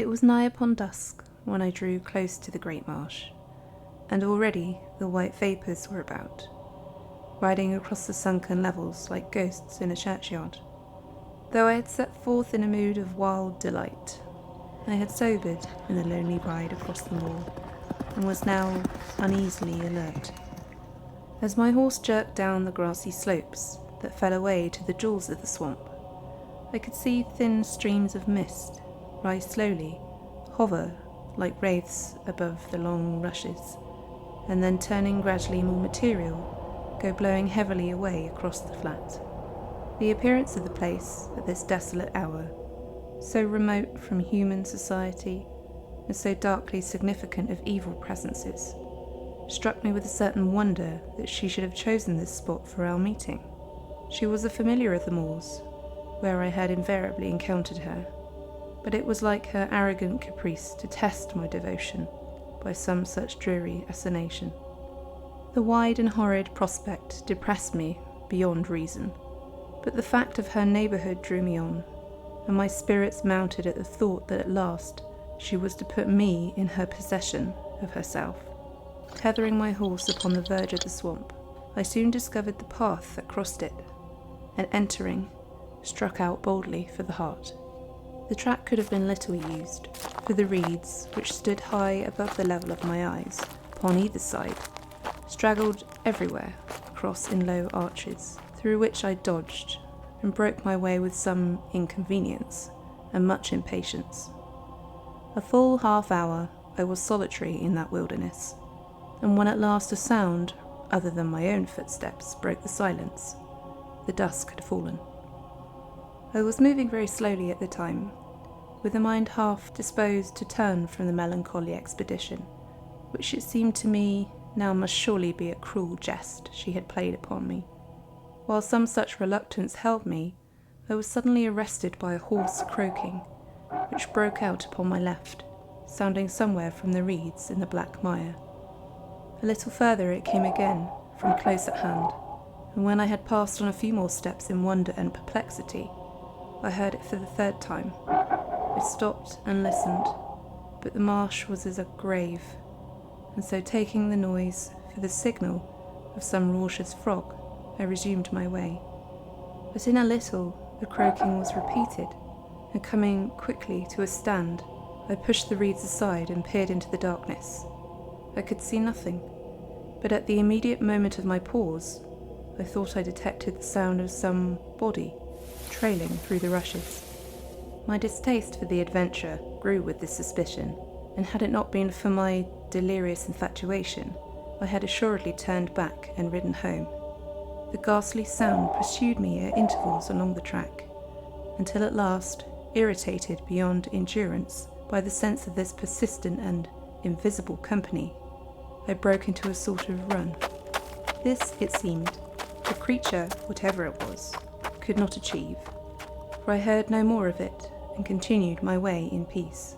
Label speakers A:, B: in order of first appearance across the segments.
A: It was nigh upon dusk when I drew close to the great marsh, and already the white vapours were about, riding across the sunken levels like ghosts in a churchyard. Though I had set forth in a mood of wild delight, I had sobered in the lonely ride across the moor, and was now uneasily alert. As my horse jerked down the grassy slopes that fell away to the jaws of the swamp, I could see thin streams of mist rise slowly, hover like wraiths above the long rushes, and then turning gradually more material, go blowing heavily away across the flat. The appearance of the place at this desolate hour, so remote from human society and so darkly significant of evil presences, struck me with a certain wonder that she should have chosen this spot for our meeting. She was a familiar of the moors, where I had invariably encountered her, but it was like her arrogant caprice to test my devotion by some such dreary assignation. The wide and horrid prospect depressed me beyond reason, but the fact of her neighbourhood drew me on, and my spirits mounted at the thought that at last she was to put me in her possession of herself. Tethering my horse upon the verge of the swamp, I soon discovered the path that crossed it, and entering, struck out boldly for the heart. The track could have been little used, for the reeds, which stood high above the level of my eyes, upon either side, straggled everywhere across in low arches, through which I dodged, and broke my way with some inconvenience and much impatience. A full half hour I was solitary in that wilderness, and when at last a sound, other than my own footsteps, broke the silence, the dusk had fallen. I was moving very slowly at the time, with a mind half disposed to turn from the melancholy expedition, which it seemed to me now must surely be a cruel jest she had played upon me. While some such reluctance held me, I was suddenly arrested by a hoarse croaking, which broke out upon my left, sounding somewhere from the reeds in the black mire. A little further it came again, from close at hand, and when I had passed on a few more steps in wonder and perplexity, I heard it for the third time. I stopped and listened, but the marsh was as a grave, and so taking the noise for the signal of some raucous frog, I resumed my way. But in a little the croaking was repeated, and coming quickly to a stand, I pushed the reeds aside and peered into the darkness. I could see nothing, but at the immediate moment of my pause, I thought I detected the sound of some body trailing through the rushes. My distaste for the adventure grew with this suspicion, and had it not been for my delirious infatuation, I had assuredly turned back and ridden home. The ghastly sound pursued me at intervals along the track, until at last, irritated beyond endurance by the sense of this persistent and invisible company, I broke into a sort of run. This, it seemed, the creature, whatever it was, could not achieve, for I heard no more of it, and continued my way in peace.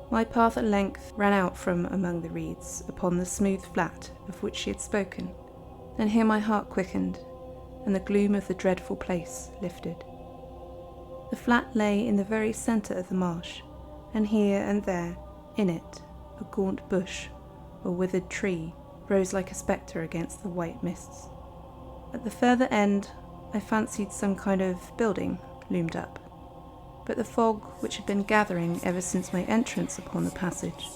A: My path at length ran out from among the reeds upon the smooth flat of which she had spoken, and here my heart quickened, and the gloom of the dreadful place lifted. The flat lay in the very centre of the marsh, and here and there, in it, a gaunt bush or withered tree rose like a spectre against the white mists. At the further end, I fancied some kind of building loomed up, but the fog, which had been gathering ever since my entrance upon the passage,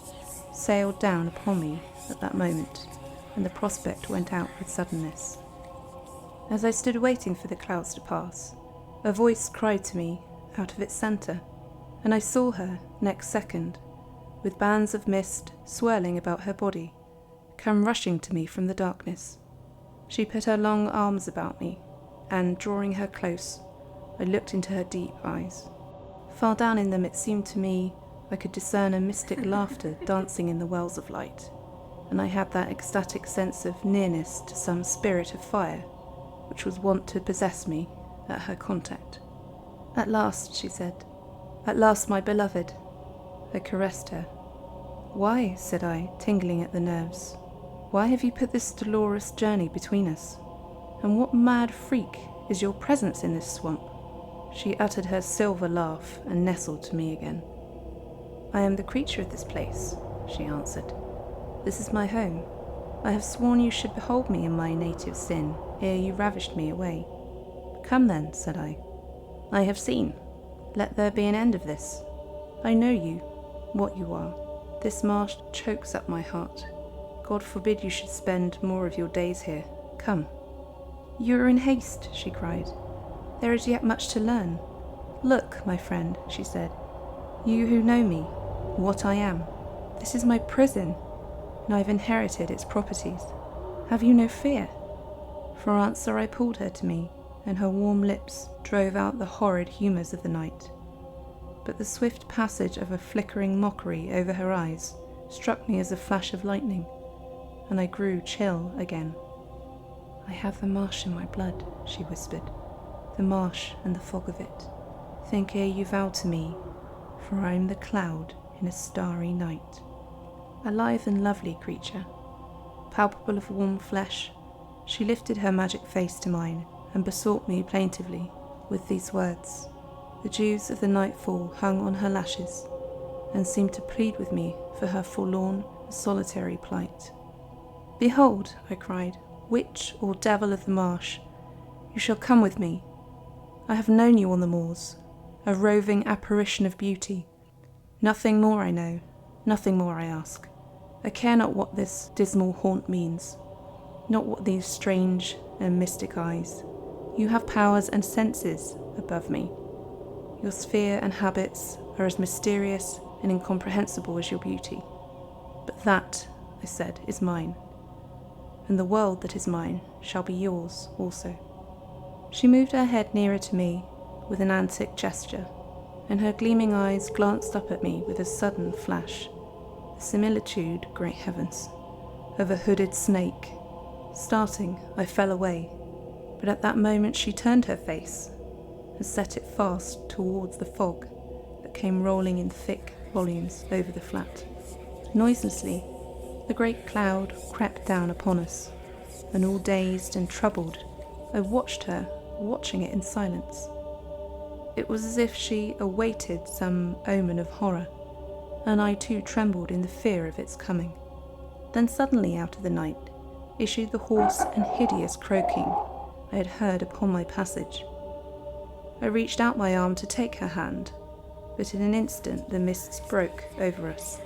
A: sailed down upon me at that moment, and the prospect went out with suddenness. As I stood waiting for the clouds to pass, a voice cried to me out of its centre, and I saw her, next second, with bands of mist swirling about her body, come rushing to me from the darkness. She put her long arms about me, and, drawing her close, I looked into her deep eyes. Far down in them it seemed to me I could discern a mystic laughter dancing in the wells of light, and I had that ecstatic sense of nearness to some spirit of fire which was wont to possess me at her contact. "At last," she said. "At last, my beloved." I caressed her. "Why," said I, tingling at the nerves, "why have you put this dolorous journey between us? And what mad freak is your presence in this swamp?" She uttered her silver laugh and nestled to me again. I am the creature of this place, she answered. This is my home. I have sworn you should behold me in my native sin, ere you ravished me away. Come then, said I. I have seen. Let there be an end of this. I know you, what you are. This marsh chokes up my heart. God forbid you should spend more of your days here. Come. You are in haste, she cried. There is yet much to learn. Look, my friend, she said, you who know me, what I am. This is my prison, and I have inherited its properties. Have you no fear? For answer I pulled her to me, and her warm lips drove out the horrid humours of the night. But the swift passage of a flickering mockery over her eyes struck me as a flash of lightning, and I grew chill again. I have the marsh in my blood, she whispered, the marsh and the fog of it. Think ere you vow to me, for I am the cloud in a starry night. A lithe and lovely creature, palpable of warm flesh, she lifted her magic face to mine and besought me plaintively with these words. The dews of the nightfall hung on her lashes and seemed to plead with me for her forlorn, solitary plight. Behold, I cried, witch or devil of the marsh, you shall come with me. I have known you on the moors, a roving apparition of beauty. Nothing more I know, nothing more I ask. I care not what this dismal haunt means, not what these strange and mystic eyes. You have powers and senses above me. Your sphere and habits are as mysterious and incomprehensible as your beauty. But that, I said, is mine, and the world that is mine shall be yours also. She moved her head nearer to me with an antic gesture, and her gleaming eyes glanced up at me with a sudden flash. The similitude, great heavens, of a hooded snake. Starting, I fell away, but at that moment she turned her face and set it fast towards the fog that came rolling in thick volumes over the flat. Noiselessly, the great cloud crept down upon us, and all dazed and troubled, I watched her, watching it in silence. It was as if she awaited some omen of horror, and I too trembled in the fear of its coming. Then suddenly out of the night issued the hoarse and hideous croaking I had heard upon my passage. I reached out my arm to take her hand, but in an instant the mists broke over us,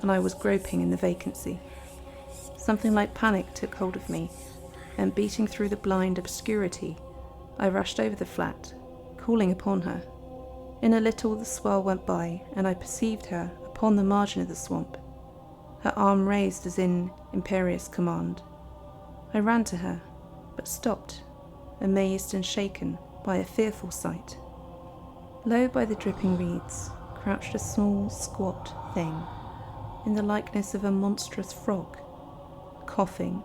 A: and I was groping in the vacancy. Something like panic took hold of me, and beating through the blind obscurity, I rushed over the flat, calling upon her. In a little the swell went by, and I perceived her upon the margin of the swamp, her arm raised as in imperious command. I ran to her, but stopped, amazed and shaken by a fearful sight. Low by the dripping reeds crouched a small, squat thing, in the likeness of a monstrous frog, coughing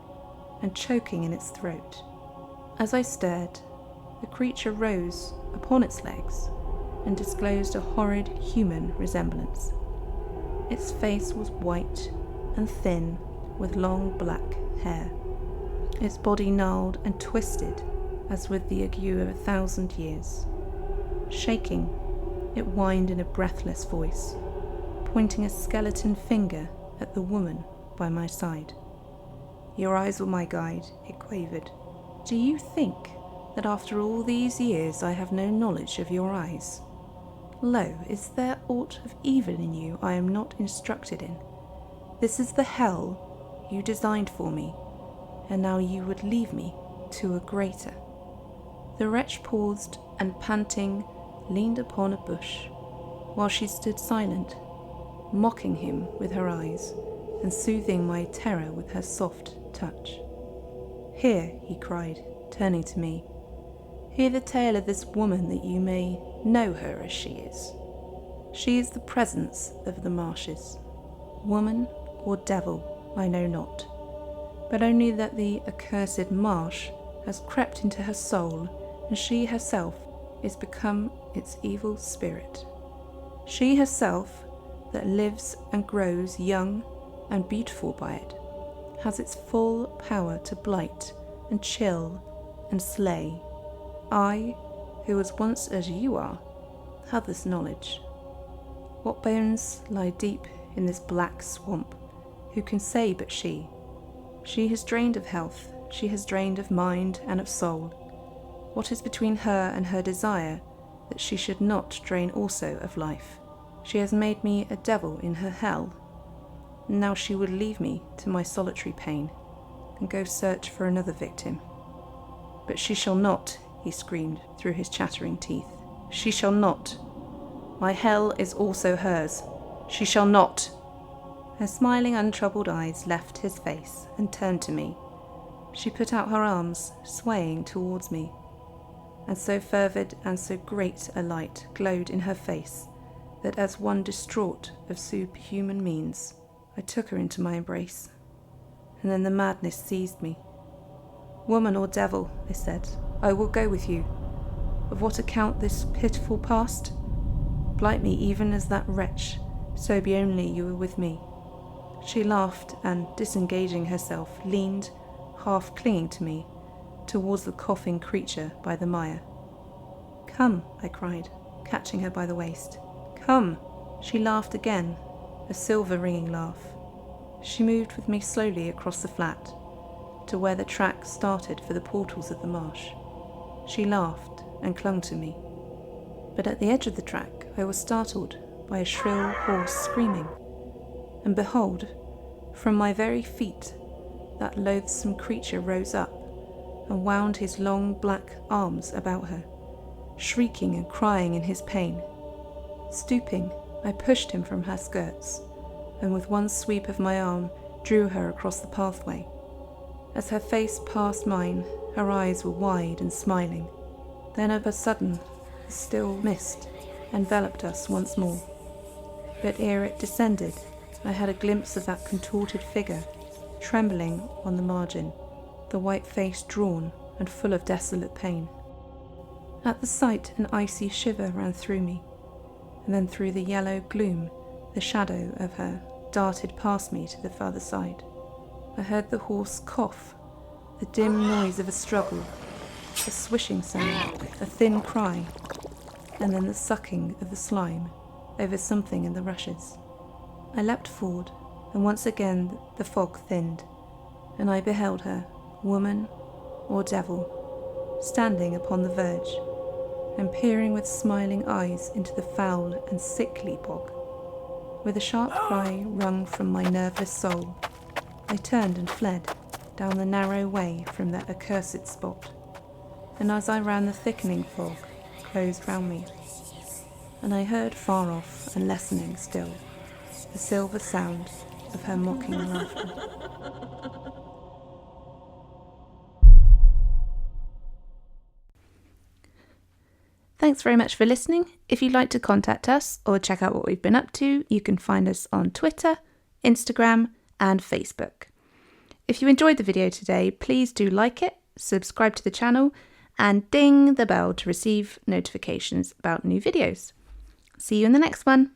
A: and choking in its throat. As I stared, the creature rose upon its legs and disclosed a horrid human resemblance. Its face was white and thin, with long black hair. Its body gnarled and twisted as with the ague of 1,000 years. Shaking, it whined in a breathless voice, pointing a skeleton finger at the woman by my side. Your eyes were my guide, it quavered. Do you think that after all these years I have no knowledge of your eyes? Lo, is there aught of evil in you I am not instructed in? This is the hell you designed for me, and now you would leave me to a greater. The wretch paused and, panting, leaned upon a bush, while she stood silent, mocking him with her eyes and soothing my terror with her soft touch. Here, he cried, turning to me, hear the tale of this woman that you may know her as she is. She is the presence of the marshes. Woman or devil, I know not, but only that the accursed marsh has crept into her soul, and she herself is become its evil spirit. She herself, that lives and grows young and beautiful by it, has its full power to blight and chill and slay. I, who was once as you are, have this knowledge. What bones lie deep in this black swamp? Who can say but she? She has drained of health, she has drained of mind and of soul. What is between her and her desire that she should not drain also of life? She has made me a devil in her hell. Now she would leave me to my solitary pain and go search for another victim. But she shall not, he screamed through his chattering teeth. She shall not. My hell is also hers. She shall not. Her smiling, untroubled eyes left his face and turned to me. She put out her arms, swaying towards me, and so fervid and so great a light glowed in her face that as one distraught of superhuman means, I took her into my embrace, and then the madness seized me. Woman or devil, I said, I will go with you. Of what account this pitiful past? Blight me even as that wretch, so be only you were with me. She laughed and, disengaging herself, leaned, half clinging to me, towards the coughing creature by the mire. Come, I cried, catching her by the waist. Come! She laughed again, a silver-ringing laugh. She moved with me slowly across the flat, to where the track started for the portals of the marsh. She laughed and clung to me. But at the edge of the track I was startled by a shrill, hoarse screaming, and behold, from my very feet that loathsome creature rose up and wound his long black arms about her, shrieking and crying in his pain. Stooping, I pushed him from her skirts, and with one sweep of my arm drew her across the pathway. As her face passed mine, her eyes were wide and smiling. Then of a sudden, the still mist enveloped us once more. But ere it descended, I had a glimpse of that contorted figure, trembling on the margin, the white face drawn and full of desolate pain. At the sight, an icy shiver ran through me, and then through the yellow gloom, the shadow of her darted past me to the farther side. I heard the hoarse cough, the dim noise of a struggle, a swishing sound, a thin cry, and then the sucking of the slime over something in the rushes. I leapt forward, and once again the fog thinned, and I beheld her, woman or devil, standing upon the verge, and peering with smiling eyes into the foul and sickly bog. With a sharp cry wrung from my nerveless soul, I turned and fled down the narrow way from that accursed spot, and as I ran the thickening fog closed round me, and I heard far off and lessening still the silver sound of her mocking laughter. Thanks very much for listening. If you'd like to contact us or check out what we've been up to, you can find us on Twitter, Instagram, and Facebook. If you enjoyed the video today, please do like it, subscribe to the channel, and ding the bell to receive notifications about new videos. See you in the next one.